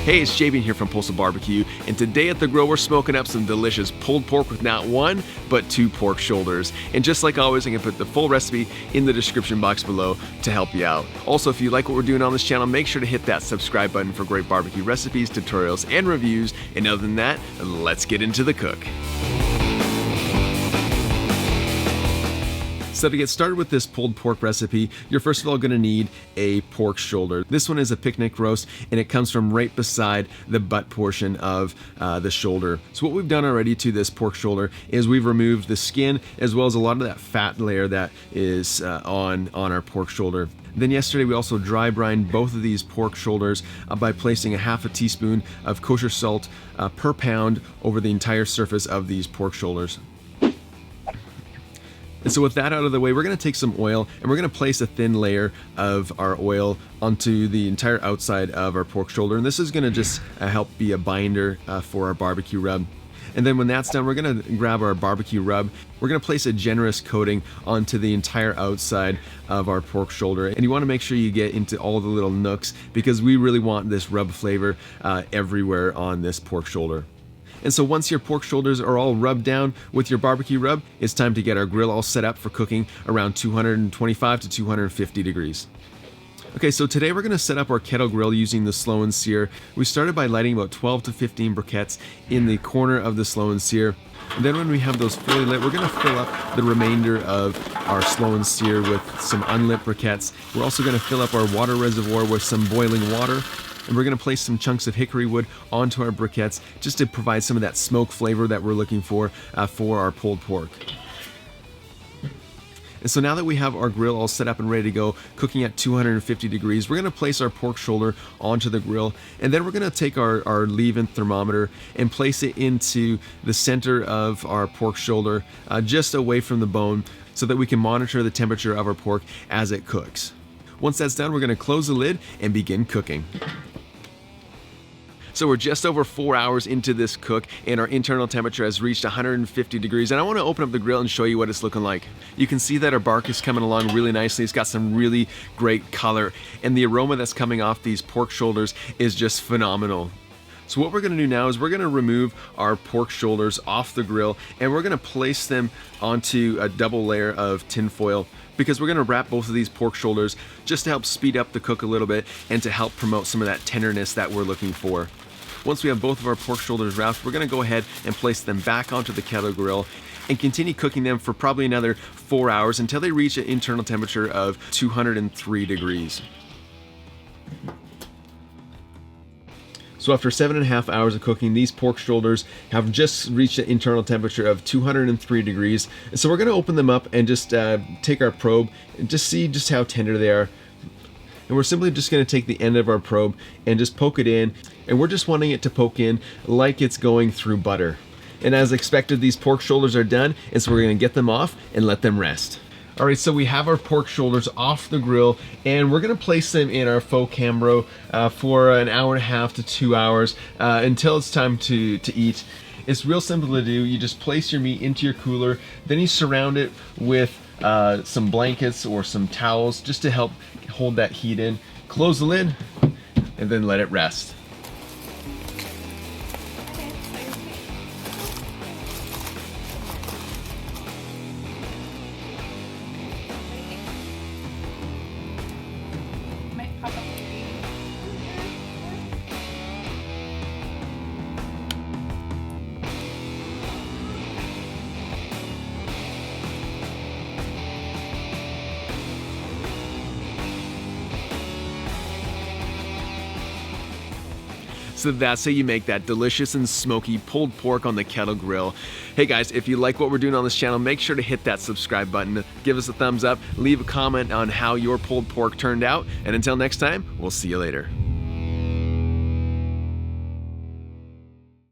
Hey, it's JB here from Postal Barbecue, and today at the grill we're smoking up some delicious pulled pork with not one, but two pork shoulders. And just like always, I can put the full recipe in the description box below to help you out. Also, if you like what we're doing on this channel, make sure to hit that subscribe button for great barbecue recipes, tutorials, and reviews. And other than that, let's get into the cook. So to get started with this pulled pork recipe, you're first of all going to need a pork shoulder. This one is a picnic roast, and it comes from right beside the butt portion of the shoulder. So what we've done already to this pork shoulder is we've removed the skin as well as a lot of that fat layer that is on our pork shoulder. Then yesterday we also dry brined both of these pork shoulders by placing a half a teaspoon of kosher salt per pound over the entire surface of these pork shoulders. And so with that out of the way, we're going to take some oil and we're going to place a thin layer of our oil onto the entire outside of our pork shoulder. And this is going to just help be a binder for our barbecue rub. And then when that's done, we're going to grab our barbecue rub. We're going to place a generous coating onto the entire outside of our pork shoulder. And you want to make sure you get into all the little nooks because we really want this rub flavor everywhere on this pork shoulder. And so once your pork shoulders are all rubbed down with your barbecue rub, it's time to get our grill all set up for cooking around 225 to 250 degrees. Okay, so today we're going to set up our kettle grill using the slow and sear. We started by lighting about 12 to 15 briquettes in the corner of the slow and sear. And then when we have those fully lit, we're going to fill up the remainder of our slow and sear with some unlit briquettes. We're also going to fill up our water reservoir with some boiling water. And we're going to place some chunks of hickory wood onto our briquettes just to provide some of that smoke flavor that we're looking for our pulled pork. And so now that we have our grill all set up and ready to go, cooking at 250 degrees, we're going to place our pork shoulder onto the grill, and then we're going to take our leave-in thermometer and place it into the center of our pork shoulder, just away from the bone, so that we can monitor the temperature of our pork as it cooks. Once that's done, we're going to close the lid and begin cooking. So we're just over 4 hours into this cook and our internal temperature has reached 150 degrees, and I want to open up the grill and show you what it's looking like. You can see that our bark is coming along really nicely. It's got some really great color, and the aroma that's coming off these pork shoulders is just phenomenal. So what we're going to do now is we're going to remove our pork shoulders off the grill and we're going to place them onto a double layer of tin foil, because we're going to wrap both of these pork shoulders just to help speed up the cook a little bit and to help promote some of that tenderness that we're looking for. Once we have both of our pork shoulders wrapped, we're going to go ahead and place them back onto the kettle grill and continue cooking them for probably another 4 hours until they reach an internal temperature of 203 degrees. So after 7.5 hours of cooking, these pork shoulders have just reached an internal temperature of 203 degrees. And so we're going to open them up and just take our probe and just see just how tender they are. And we're simply just going to take the end of our probe and just poke it in. And we're just wanting it to poke in like it's going through butter. And as expected, these pork shoulders are done. And so we're going to get them off and let them rest. All right, so we have our pork shoulders off the grill, and we're going to place them in our faux cambro for an hour and a half to 2 hours until it's time to eat. It's real simple to do. You just place your meat into your cooler, then you surround it with some blankets or some towels just to help hold that heat in. Close the lid, and then let it rest. So that's how you make that delicious and smoky pulled pork on the kettle grill. Hey guys, if you like what we're doing on this channel, make sure to hit that subscribe button, give us a thumbs up, leave a comment on how your pulled pork turned out, and until next time, we'll see you later.